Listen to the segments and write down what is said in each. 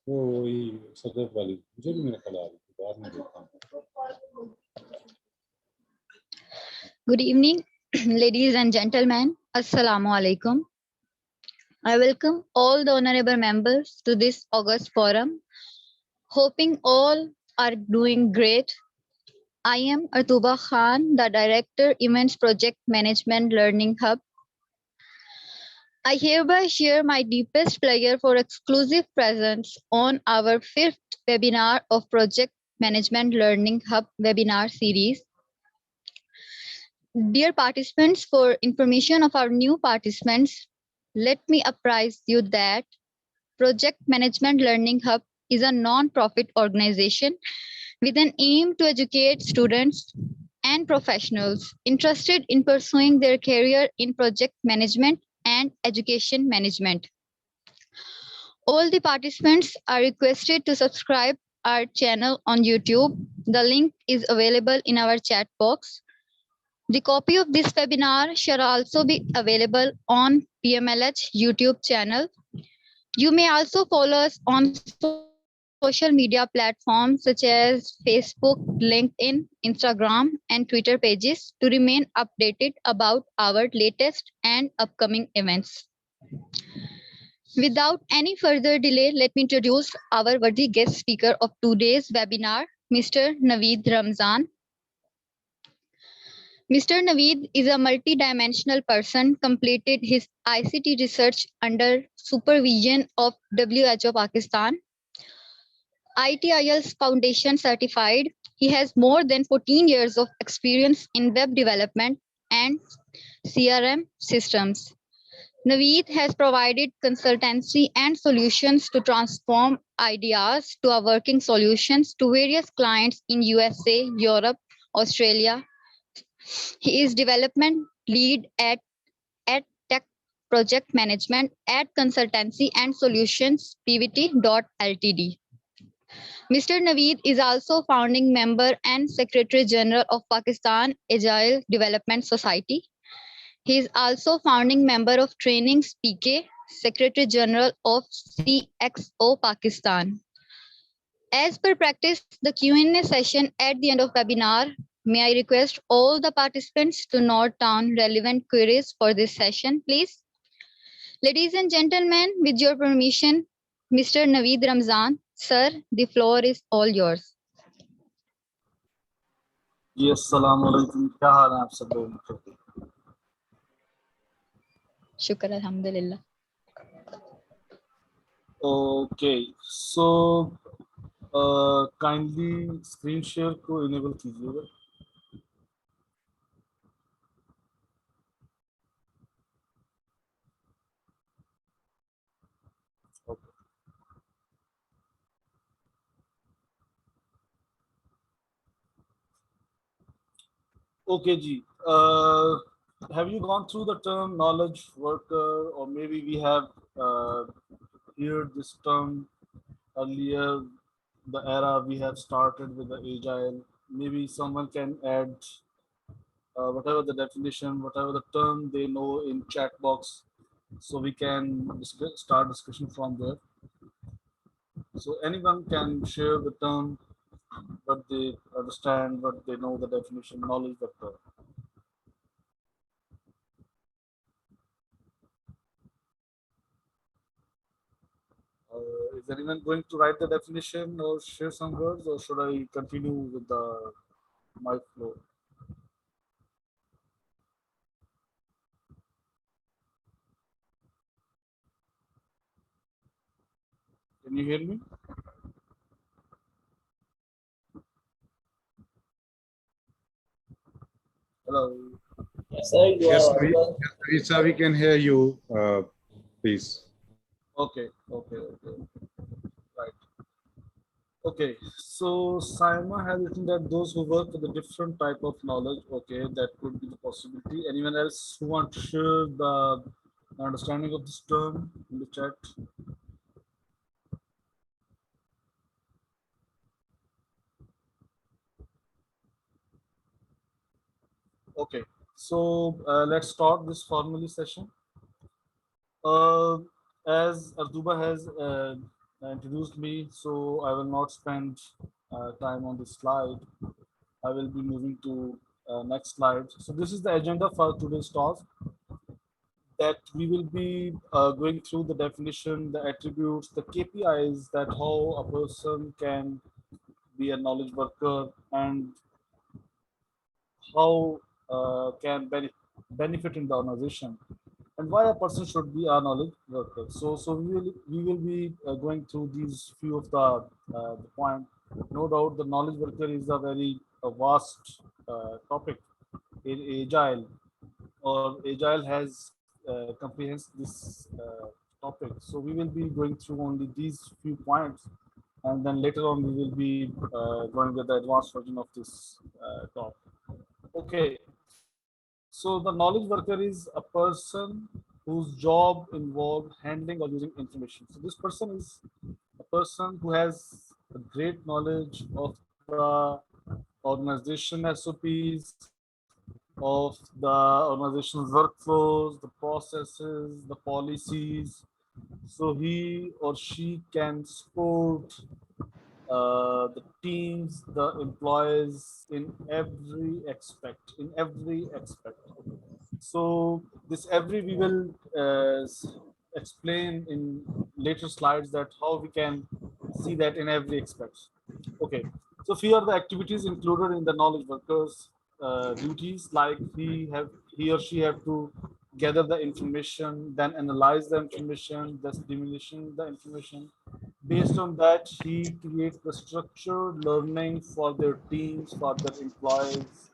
वो वही सदफ वाली मुझे भी मेरा ख्याल आ रही थी बाद में देखा हूँ। Good evening, ladies and gentlemen. Assalamu alaikum. I welcome all the honorable members to this August forum. Hoping all are doing great. I am Artuba Khan, the Director, Events Project Management Learning Hub. I hereby share my deepest pleasure for exclusive presence on our 5th webinar of Project Management Learning Hub webinar series. Dear participants, for information of our new participants, let me apprise you that Project Management Learning Hub is a non-profit organization with an aim to educate students and professionals interested in pursuing their career in project management and education management. All the participants are requested to subscribe our channel on YouTube. The link is available in our chat box. The copy of this webinar shall also be available on PMLH YouTube channel. You may also follow us on social media platforms such as Facebook, LinkedIn, Instagram, and Twitter pages to remain updated about our latest and upcoming events. Without any further delay, let me introduce our worthy guest speaker of today's webinar, Mr. Naveed Ramzan. Mr. Naveed is a multidimensional person, completed his ICT research under supervision of WHO Pakistan. ITIL's Foundation certified. He has more than 14 years of experience in web development and CRM systems. Naveed has provided consultancy and solutions to transform ideas to our working solutions to various clients in USA, Europe, Australia. He is development lead at Tech Project Management at Consultancy and Solutions Pvt.ltd. Mr. Naveed is also founding member and Secretary General of Pakistan Agile Development Society. He is also founding member of Trainings PK, Secretary General of CXO Pakistan. As per practice, the Q&A session at the end of webinar. May I request all the participants to note down relevant queries for this session, please? Ladies and gentlemen, with your permission, Mr. Naveed Ramzan, sir, the floor is all yours. Yes, Assalamu alaikum. क्या हाल है आप सब लोगों के? Shukr, alhamdulillah. Okay, so kindly screen share को enable कीजिएगा. Okay. Okay, Ji. Have you gone through the term knowledge worker, or maybe we have heard this term earlier? The era we have started with the Agile. Maybe someone can add whatever the definition, whatever the term they know in chat box, so we can start discussion from there. So anyone can share the term, what they understand, what they know, the definition, knowledge vector. Is anyone going to write the definition or share some words, or should I continue with the my flow? Can you hear me? Hello. Yes, sir. Yes, Risa, we can hear you, please. Okay. Right. Okay, so Saima has written that those who work with a different type of knowledge, okay, that could be the possibility. Anyone else who want to share the understanding of this term in the chat? Okay, so let's start this formally session. As Artuba has introduced me, so I will not spend time on this slide. I will be moving to next slide. So this is the agenda for today's talk, that we will be going through the definition, the attributes, the KPIs, that how a person can be a knowledge worker, and how can benefit in the organization, and why a person should be a knowledge worker. So we will be going through these few of the point. No doubt, the knowledge worker is a very vast topic in Agile, or Agile has comprehends this topic. So we will be going through only these few points, and then later on we will be going with the advanced version of this talk. Okay, so the knowledge worker is a person whose job involves handling or using information. So this person is a person who has a great knowledge of the organization SOPs, of the organization's workflows, the processes, the policies. So he or she can support the teams, the employees in every aspect, So this every we will explain in later slides, that how we can see that in every aspect. Okay, so few are the activities included in the knowledge workers duties, like he or she have to gather the information, then analyze the information, dissemination the information. Based on that, he creates the structured learning for their teams, for their employees,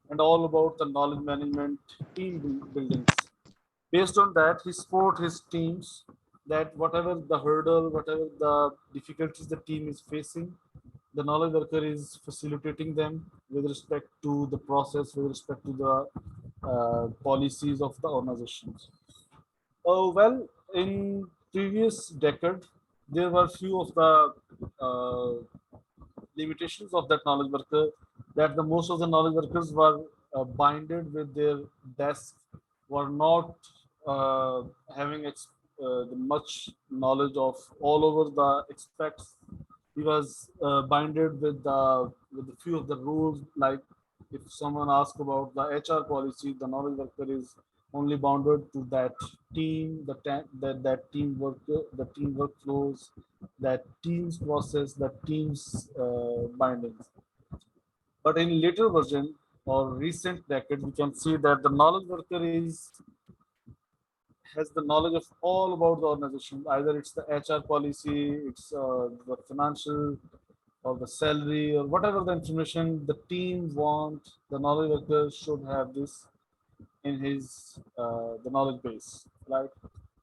and all about the knowledge management, team buildings. Based on that, he support his teams, that whatever the hurdle, whatever the difficulties the team is facing, the knowledge worker is facilitating them with respect to the process, with respect to the policies of the organizations. Well, in previous decade, there were few of the limitations of that knowledge worker, that the most of the knowledge workers were binded with their desk, were not uh, having the much knowledge of all over the aspects. He was binded with the few of the rules, like if someone asks about the HR policy, the knowledge worker is only bounded to that team, that team work, the team workflows, that team's process, that team's bindings. But in later version or recent decade, we can see that the knowledge worker is has the knowledge of all about the organization. Either it's the HR policy, it's the financial, or the salary, or whatever the information the team want, the knowledge worker should have this in his the knowledge base, right?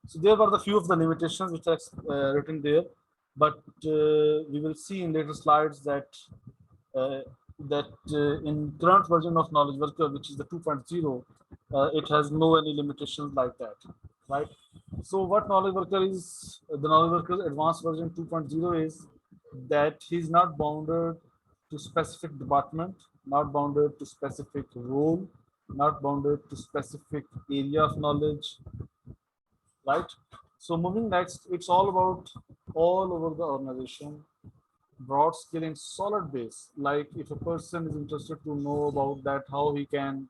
So there were the few of the limitations which are written there, but we will see in later slides that uh, in current version of knowledge worker, which is the 2.0, it has no any limitations like that, right? So what knowledge worker is, the knowledge worker advanced version 2.0 is that he's not bounded to specific department, not bounded to specific role, not bounded to specific area of knowledge, right? So moving next, it's all about all over the organization, broad scaling solid base. Like if a person is interested to know about that, how he can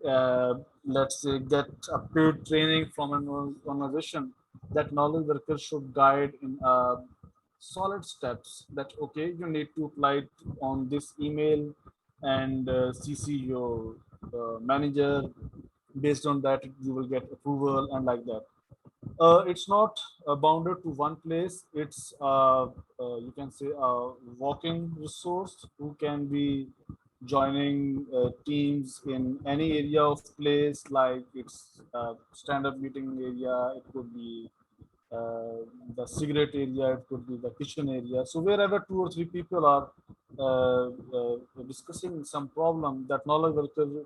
uh, let's say get a paid training from an organization, that knowledge worker should guide in solid steps, that okay, you need to apply it on this email, and CC your manager. Based on that, you will get approval, and like that. It's not bounded to one place. It's you can say a walking resource who can be joining teams in any area of place, like it's stand-up meeting area. It could be the cigarette area. It could be the kitchen area. So wherever two or three people are discussing some problem, that knowledge worker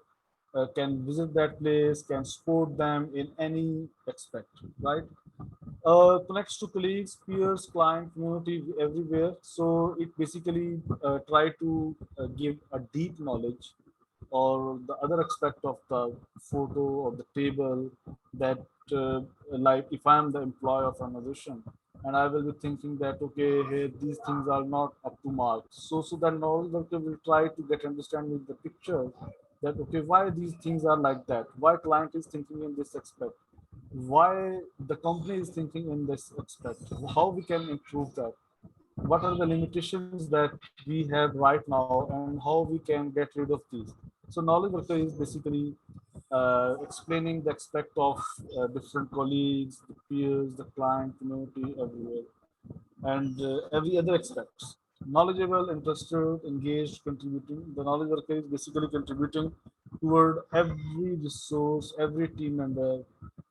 can visit that place, can support them in any aspect, right? Connects to colleagues, peers, client, community, everywhere. So it basically try to give a deep knowledge, or the other aspect of the photo or the table, that like if I'm the employee of an organization, and I will be thinking that okay, here these things are not up to mark. So that knowledge worker will try to get understanding with the picture that okay, why these things are like that, why client is thinking in this aspect, why the company is thinking in this aspect, how we can improve that, what are the limitations that we have right now, and how we can get rid of these. So knowledge worker is basically explaining the aspect of different colleagues, the peers, the client, community, everywhere, and every other aspects. Knowledgeable, interested, engaged, contributing. The knowledge worker is basically contributing toward every resource, every team member,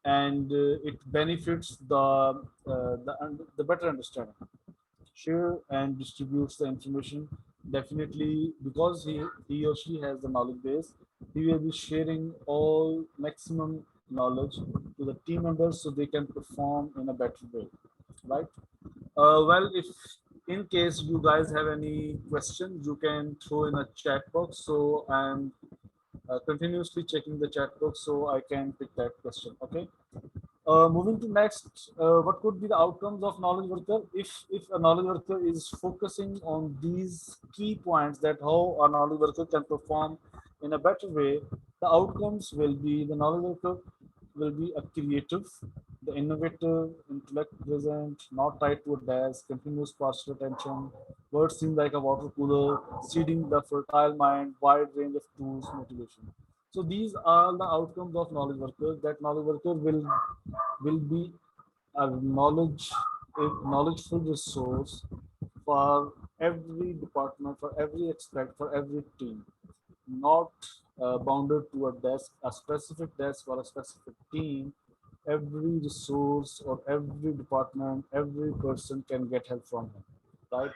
and it benefits the better understanding. Share and distributes the information. Definitely, because he or she has the knowledge base, he will be sharing all maximum knowledge to the team members so they can perform in a better way, right? Well, if in case you guys have any questions, you can throw in a chat box. So I'm continuously checking the chat box so I can pick that question. Okay. Moving to next, what could be the outcomes of knowledge worker if a knowledge worker is focusing on these key points that how a knowledge worker can perform in a better way? The outcomes will be the knowledge worker will be a creative, the innovative, intellect present, not tied to a desk, continuous partial attention, words seem like a water cooler, seeding the fertile mind, wide range of tools, motivation. So these are the outcomes of knowledge workers. That knowledge worker will be a knowledgeful resource for every department, for every aspect, for every team, not bounded to a desk, a specific desk or a specific team. Every resource or every department, every person can get help from him, right?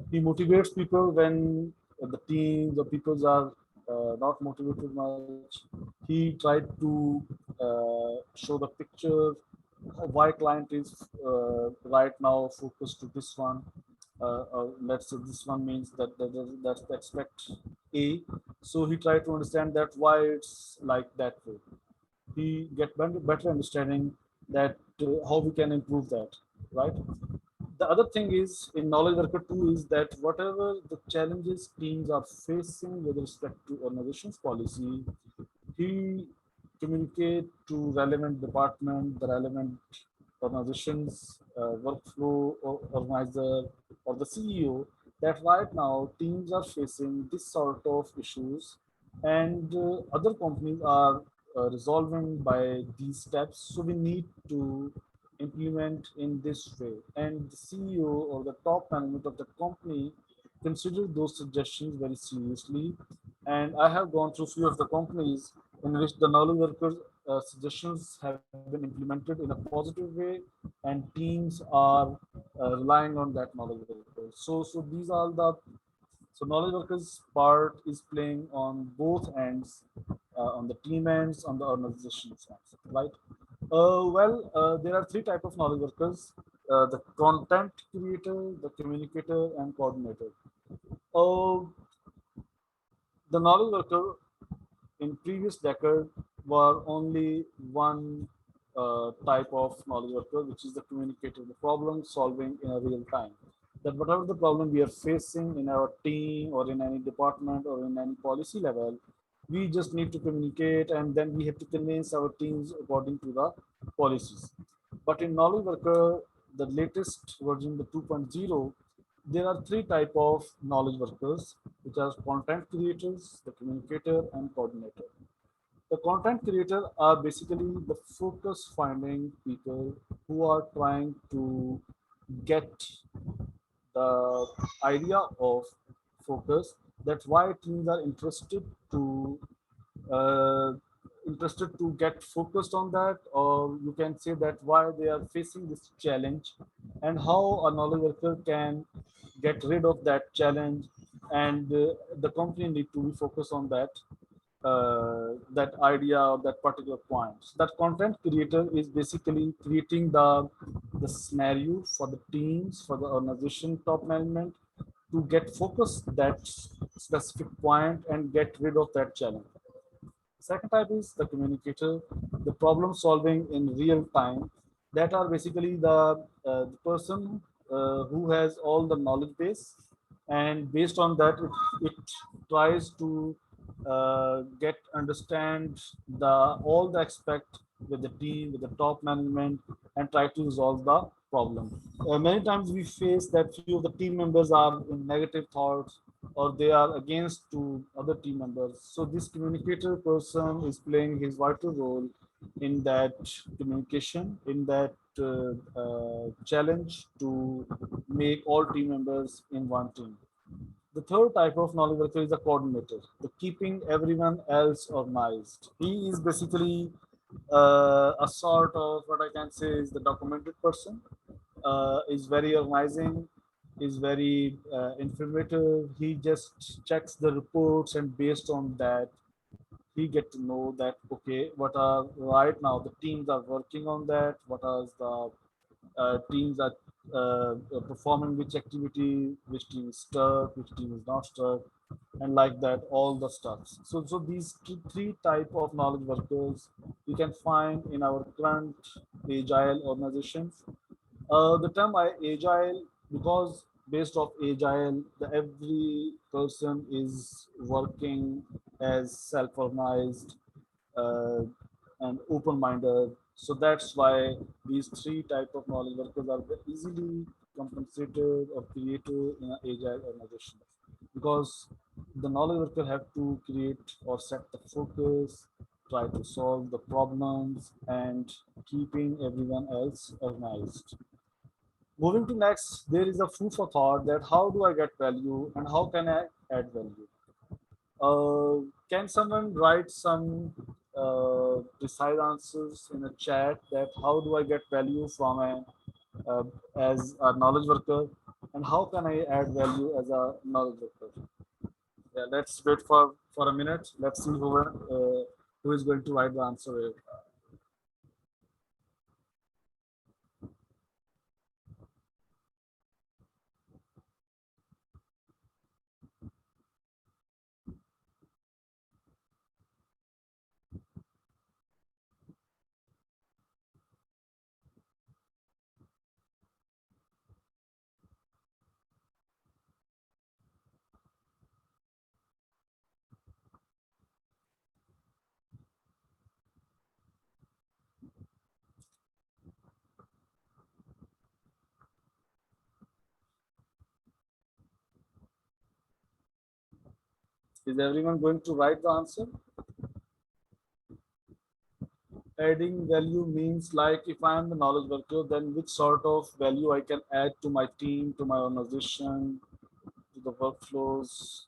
He motivates people when the team, the peoples are not motivated much. He tried to show the picture why client is right now focused to this one. Let's say this one means that's the expect A. So he tried to understand that why it's like that way. He get better understanding that how we can improve that, right? The other thing is in knowledge worker 2 is that whatever the challenges teams are facing with respect to organization's policy, he communicate to relevant department, the relevant organizations, workflow or organizer or the CEO that right now teams are facing this sort of issues and other companies are resolving by these steps. So we need to implement in this way. And the CEO or the top management of the company consider those suggestions very seriously. And I have gone through few of the companies in which the knowledge workers suggestions have been implemented in a positive way, and teams are relying on that knowledge workers. So these are the so knowledge workers part is playing on both ends, on the team ends, on the organizations ends, right? There are three type of knowledge workers: the content creator, the communicator, and coordinator. Uh, the knowledge worker in previous decade were only one type of knowledge worker, which is the communicator, the problem solving in a real time. That whatever the problem we are facing in our team or in any department or in any policy level, we just need to communicate and then we have to convince our teams according to the policies. But in knowledge worker, the latest version, the 2.0, there are three type of knowledge workers, which are content creators, the communicator, and coordinator. The content creator are basically the focus finding people who are trying to get the idea of focus. That's why teams are uh, interested to get focused on that, or you can say that why they are facing this challenge and how a knowledge worker can get rid of that challenge, and the company need to be focused on that idea or that particular point. So that content creator is basically creating the scenario for the teams, for the organization top management to get focused that specific point and get rid of that challenge. Second type is the communicator, the problem solving in real time. that are basically the person who has all the knowledge base, and based on that it tries to get understand the all the aspect with the team, with the top management, and try to resolve the problem. Many times we face that few of the team members are in negative thoughts, or they are against to other team members. So this communicator person is playing his vital role in that communication, in that challenge to make all team members in one team. The third type of knowledge worker is a coordinator, the keeping everyone else organized. He is basically a sort of what I can say is the documented person, is very organizing, is very informative. He just checks the reports, and based on that, we get to know that okay, what are right now the teams are working on that, what are the teams are performing which activity, which team is stuck, which team is not stuck, and like that all the stuff. So these three type of knowledge workers you can find in our current agile organizations. The term agile, because based off agile, every person is working as self-organized uh, and open-minded. So that's why these three type of knowledge workers are easily compensated or created in an agile organization, because the knowledge worker have to create or set the focus, try to solve the problems, and keeping everyone else organized. Moving to next, there is a food for thought that how do I get value and how can I add value? Can someone write some precise answers in a chat that how do I get value from uh, as a knowledge worker, and how can I add value as a knowledge worker? Yeah, let's wait for a minute. Let's see who is going to write the answer here. Is everyone going to write the answer? Adding value means like if I am the knowledge worker, then which sort of value I can add to my team, to my organization, to the workflows.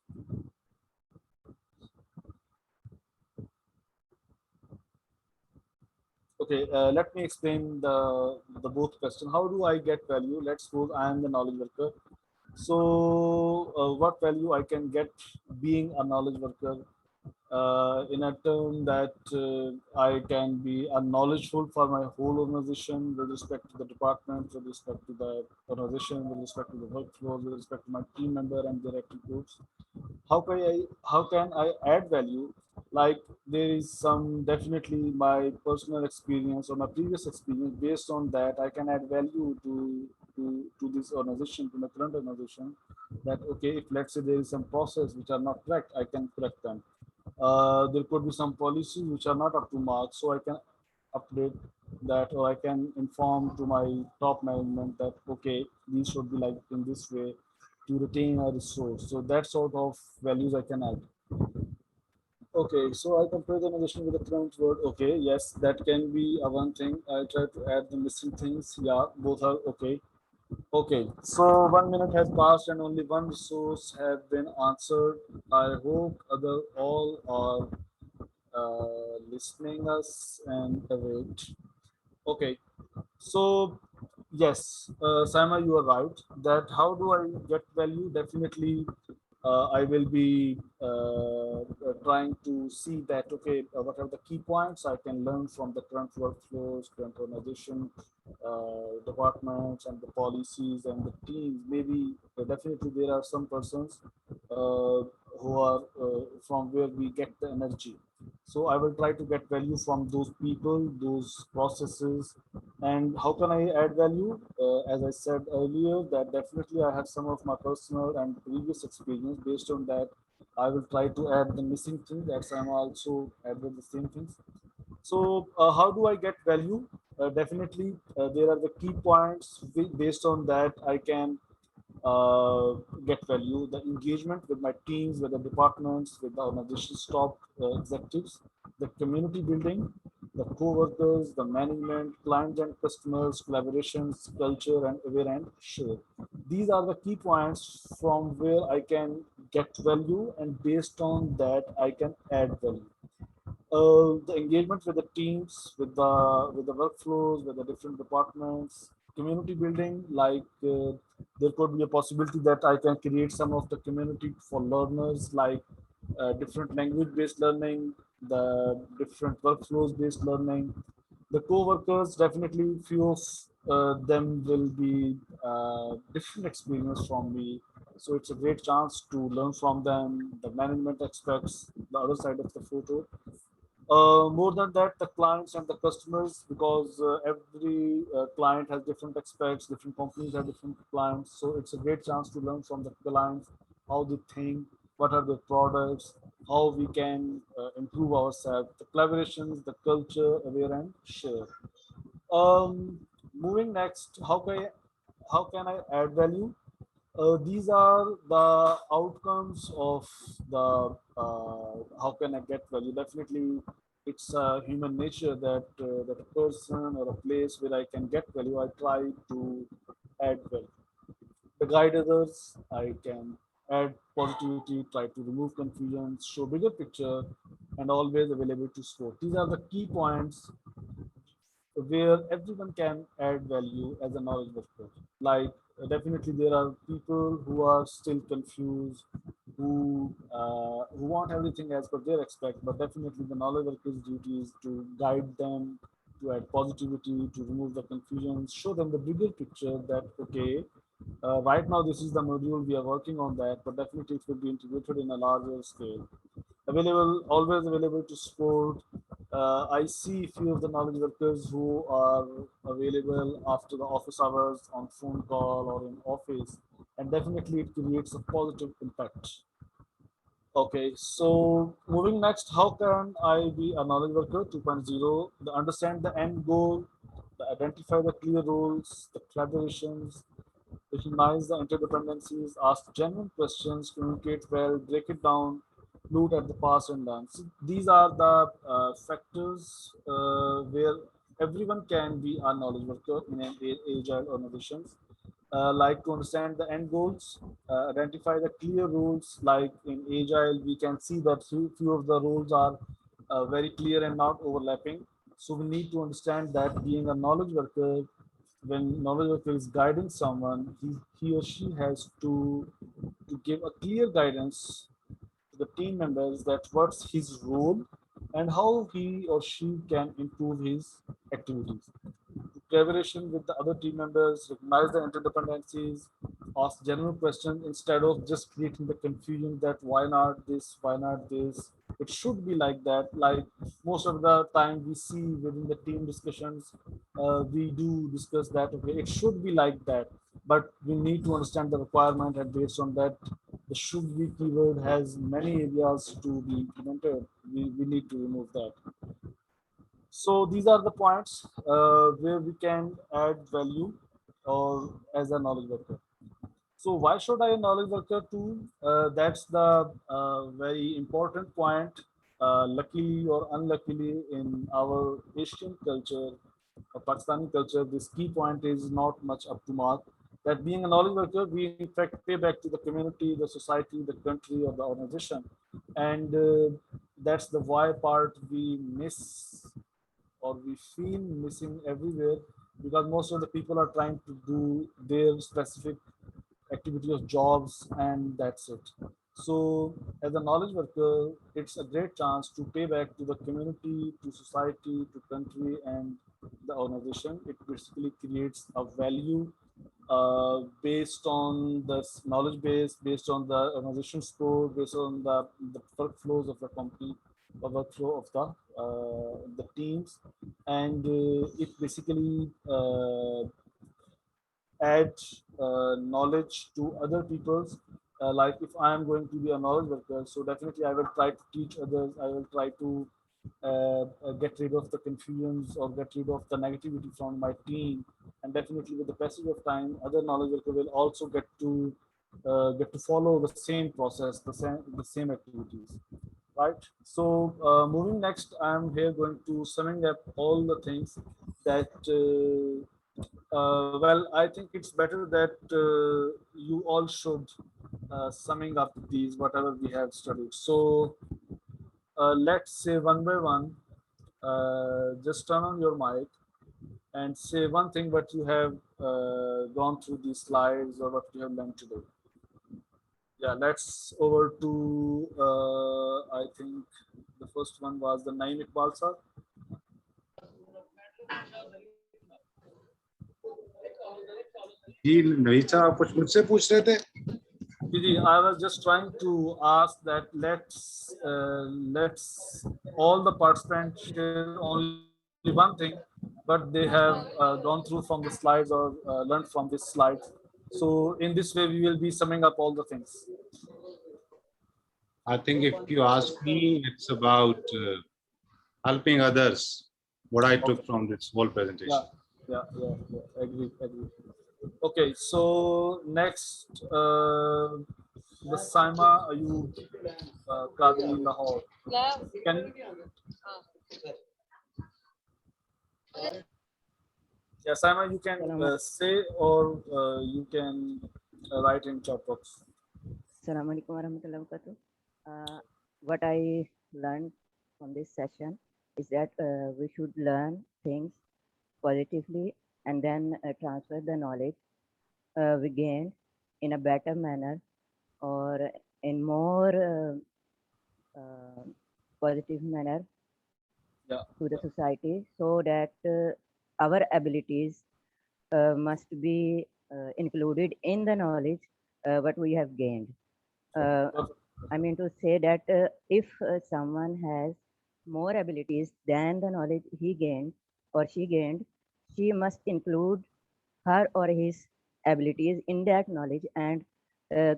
Okay, let me explain the both question. How do I get value? Let's suppose I am the knowledge worker. So, what value I can get being a knowledge worker? In a term that I can be knowledgeable for my whole organization with respect to the department, with respect to the organization, with respect to the workflows, with respect to my team member and their reports. How can I add value? Like there is some definitely my personal experience or my previous experience. Based on that, I can add value to this organization, to my current organization. That okay, if let's say there is some process which are not correct, I can correct them. There could be some policies which are not up to mark, so I can update that, or I can inform to my top management that okay, these should be like in this way to retain a resource. So that sort of values I can add. Okay, so I compare the innovation with the current word. Okay, yes, that can be a one thing. I try to add the missing things. Yeah, both are okay. Okay, so 1 minute has passed and only one resource have been answered. I hope other all are listening us and await. Okay, so yes, Sama, you are right. That how do I get value? Definitely, I will be trying to see that okay, what are the key points I can learn from the current workflows, current organization, departments, and the policies and the teams. Maybe definitely there are some persons who are from where we get the energy. So I will try to get value from those people, those processes, And how can I add value? As I said earlier, that definitely I have some of my personal and previous experience. Based on that, I will try to add the missing thing. That's I'm also add with the same things. So how do I get value? Definitely, there are the key points. Based on that, I can uh, get value. The engagement with my teams, with the departments, with the organization's top executives, the community building, the co-workers, the management, clients and customers, collaborations, culture, and aware and share. These are the key points from where I can get value, and based on that, I can add value. The engagement with the teams, with the workflows, with the different departments, community building. There could be a possibility that I can create some of the community for learners, like different language-based learning, the different workflows-based learning. The co-workers, definitely few of them will be different experience from me, so it's a great chance to learn from them. The management aspects, the other side of the photo. More than that, the clients and the customers, because every client has different aspects, different companies have different clients. So it's a great chance to learn from the clients, how they think, what are their products, how we can improve ourselves, the collaborations, the culture, aware and share. Um, Moving next, how can I add value? These are the outcomes of the how can I get value. Definitely, it's human nature that a person or a place where I can get value, I try to add value. To guide others, I can add positivity, try to remove confusion, show bigger picture, and always available to support. These are the key points where everyone can add value as a knowledge worker. Like definitely there are people who are still confused, who want everything as per their expect, but definitely the knowledge worker's duty is to guide them, to add positivity, to remove the confusion, show them the bigger picture that okay, right now this is the module we are working on that, but definitely it will be integrated in a larger scale. Available, always available to support. I see few of the knowledge workers who are available after the office hours on phone call or in office, and definitely it creates a positive impact. Okay, so moving next, how can I be a knowledge worker 2.0? The understand the end goal, the identify the clear roles, the collaborations, recognize the interdependencies, ask genuine questions, communicate well, break it down, look at the past and done. So these are the factors where everyone can be a knowledge worker in an agile organizations. Like to understand the end goals, identify the clear rules. Like in agile, we can see that few of the rules are very clear and not overlapping. So we need to understand that being a knowledge worker, when knowledge worker is guiding someone, he or she has to give a clear guidance to the team members that what's his role and how he or she can improve his activities. Collaboration with the other team members, recognize the interdependencies, ask general questions instead of just creating the confusion that why not this, why not this. It should be like that. Like most of the time we see within the team discussions, we do discuss that, okay, it should be like that. But we need to understand the requirement, and based on that, the should be keyword has many areas to be implemented. We need to remove that. So these are the points where we can add value or as a knowledge worker. So why should I knowledge worker too? That's the very important point. Luckily or unluckily, in our Asian culture, Pakistani culture, this key point is not much up to mark. That being a knowledge worker, we in fact pay back to the community, the society, the country, or the organization, and that's the why part we miss or we feel missing everywhere, because most of the people are trying to do their specific activity of jobs and that's it. So as a knowledge worker, it's a great chance to pay back to the community, to society, to country and the organization. It basically creates a value based on the knowledge base, based on the organization score, based on the workflows of the company. workflow of the teams, and it basically add knowledge to other people's. Like if I am going to be a knowledge worker, so definitely I will try to teach others. I will try to get rid of the confusions or get rid of the negativity from my team. And definitely with the passage of time, other knowledge worker will also get to follow the same process, the same activities, right? So moving next, I'm here going to summing up all the things that well, I think it's better that you all should summing up these whatever we have studied. So let's say one by one. Just turn on your mic and say one thing what you have gone through these slides or what you have learned today. Yeah, let's over to I think the first one was the Naeem Iqbal sir. जी नवीद साहब आप कुछ मुझसे पूछ रहे थे? I was just trying to ask that let's all the participants share only one thing, but they have gone through from the slides or learned from these slides. So in this way, we will be summing up all the things. I think if you ask me, it's about helping others. What I took from this whole presentation. Yeah. Agree. Okay, so next, the Saima Ayub Qadri Lahore. Can yeah, Saima, you can say or you can write in chat box. Assalamualaikum warahmatullahi wabarakatuh. What I learned from this session is that we should learn things positively and then transfer the knowledge we gained in a better manner or in more positive manner to the society, so that our abilities must be included in the knowledge what we have gained. I mean to say that if someone has more abilities than the knowledge he gained or she gained, she must include her or his abilities in that knowledge and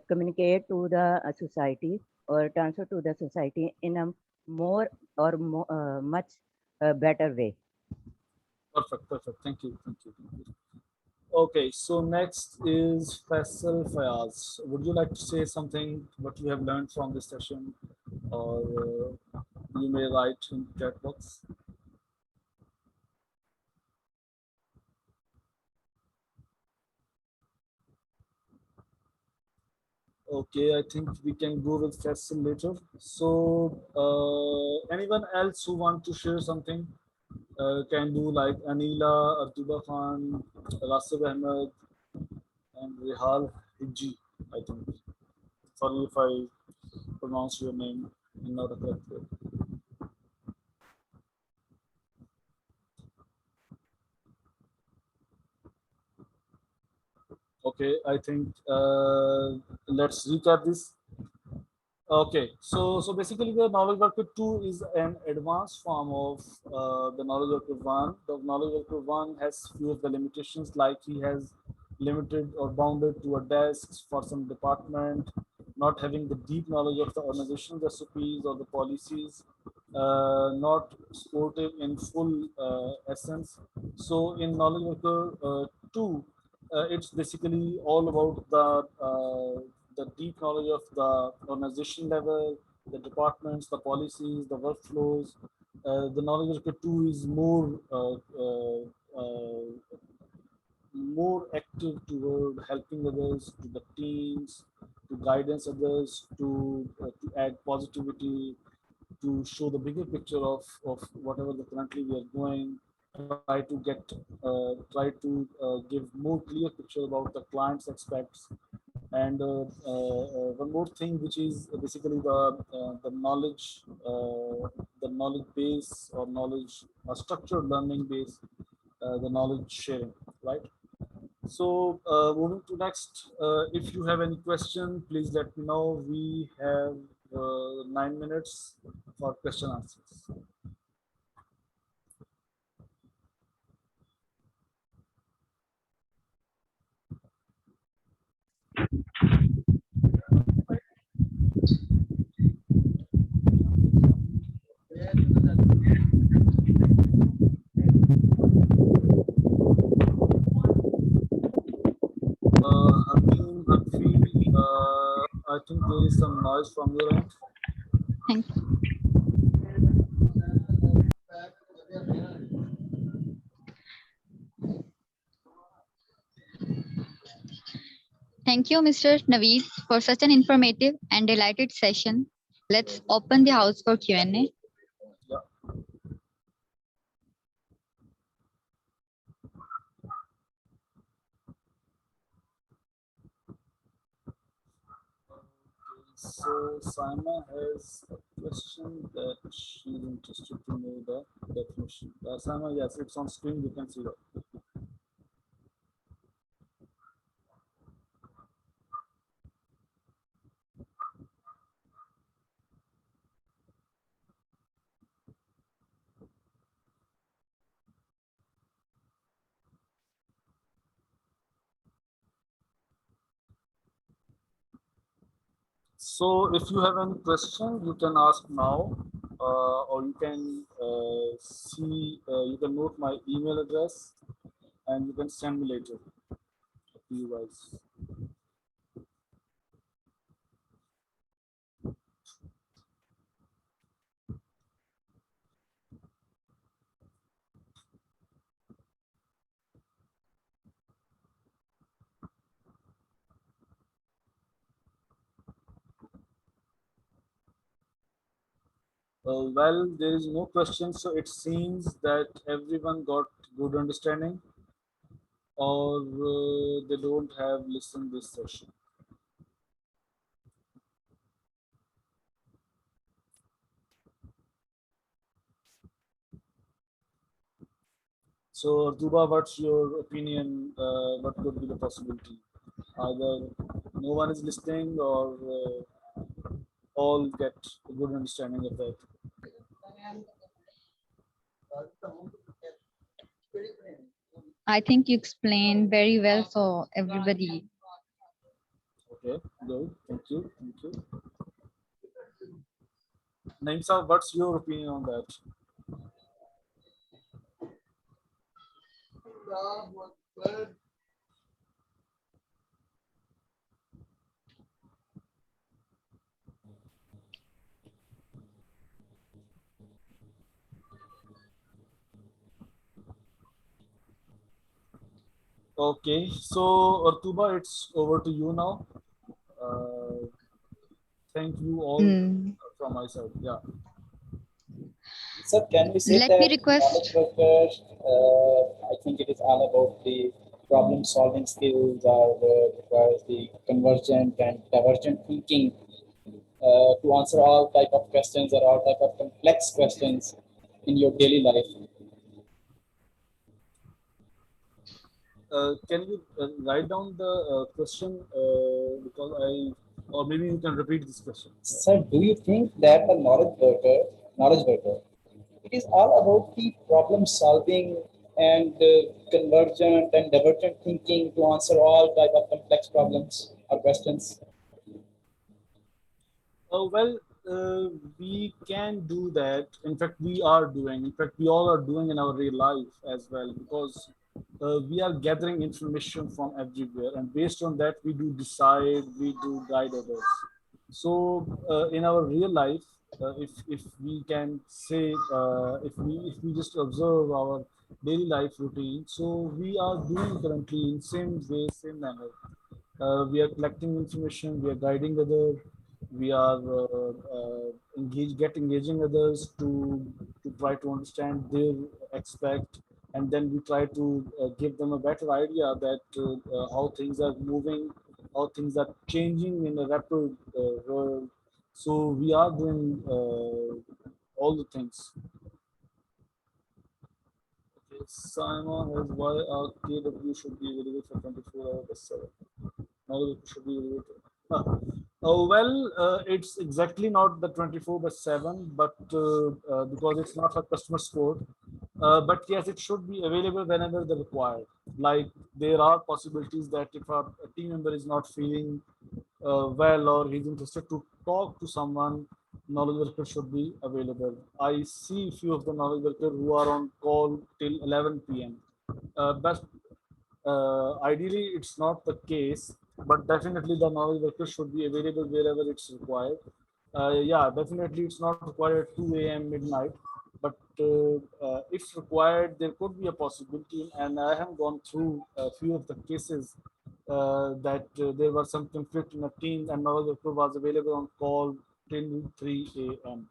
communicate to the society or transfer to the society in a more or much better way. Perfect. Thank you. Okay, so next is Faisal Fayaz. Would you like to say something what you have learned from this session, or you may write in chat box? Okay, I think we can go with Faisal later. So anyone else who want to share something can do, like Anila, Artuba Khan, Rasib Ahmed, and Rehal Hijji, I think. Sorry if I pronounce your name in not a correct way. Okay, I think let's recap this. Okay, so basically the knowledge worker 2 is an advanced form of the knowledge worker 1. The knowledge worker 1 has few of the limitations, like he has limited or bounded to a desk for some department, not having the deep knowledge of the organizational recipes or the policies, not supportive in full essence. So in knowledge worker 2, it's basically all about the deep knowledge of the organization level, the departments, the policies, the workflows. The knowledge worker 2 is more active toward helping others, to the teams, to guidance others, to add positivity, to show the bigger picture of whatever the currently we are going, try to give more clear picture about the client's aspects. And one more thing, which is basically the knowledge base or knowledge structured learning base, the knowledge sharing, right? So moving to next, if you have any question, please let me know. We have 9 minutes for question answers. Hakeem, Hakfi, I think there is some noise from your end. Thank you. Thank you, Mr. Naveed, for such an informative and delighted session. Let's open the house for Q&A. Yeah. So Saima has a question that she's interested to know the definition. Saima, yes, it's on screen. You can see that. So if you have any question, you can ask now, or you can you can note my email address, and you can send me later to you guys. Well, there is no question, so it seems that everyone got good understanding, or they don't have listened this session. So, Duba, what's your opinion? What could be the possibility? Either no one is listening, or all get a good understanding of that. I think you explained very well for everybody. Okay, good. Thank you. Thank you. Naimsa, what's your opinion on that? Okay, so Artuba, it's over to you now. Thank you all from my side. Yeah. So can we say Let that me request. knowledge worker, I think it is all about the problem solving skills or requires the convergent and divergent thinking to answer all type of questions or all type of complex questions in your daily life. Can you write down the question because or maybe you can repeat this question. So do you think that a knowledge worker, it is all about the problem solving and convergent and divergent thinking to answer all type of complex problems or questions? Well, we can do that. In fact, we are doing. In fact, we all are doing in our real life as well, because we are gathering information from everywhere, and based on that, we do decide, we do guide others. So, in our real life, if we can say, if we just observe our daily life routine, so we are doing currently in same way, same manner. We are collecting information, we are guiding others, we are engaging others to try to understand their expect, and then we try to give them a better idea that how things are moving, how things are changing in a rapid world. So we are doing all the things. Okay, Simon has why our KW should be available for 24 hours. Now it should be available. It's exactly not the 24/7, but because it's not a customer score. But yes, it should be available whenever they're required. Like there are possibilities that if a team member is not feeling well or he's interested to talk to someone, knowledge worker should be available. I see few of the knowledge workers who are on call till 11 p.m. But ideally, it's not the case, but definitely the knowledge worker should be available wherever it's required. Yeah, definitely it's not required at 2 a.m. midnight, but if required, there could be a possibility. And I have gone through a few of the cases that there was some conflict in a team and knowledge worker was available on call till 3 a.m.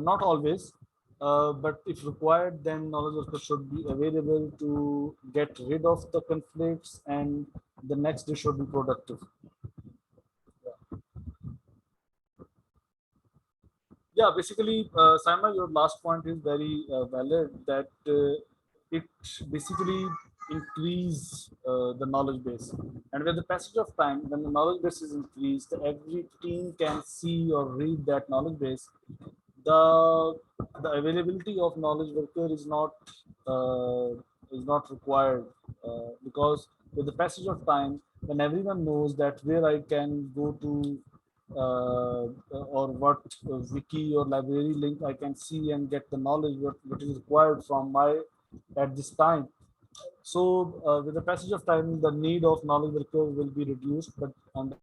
Not always, but if required, then knowledge worker should be available to get rid of the conflicts and the next day should be productive. Yeah, basically, Saima, your last point is very valid that it basically increase the knowledge base. And with the passage of time, when the knowledge base is increased, every team can see or read that knowledge base. The the availability of knowledge worker uh, is not required because with the passage of time, when everyone knows that where I can go to or what wiki or library link I can see and get the knowledge what is required from my at this time. So with the passage of time, the need of knowledge worker will be reduced, but on the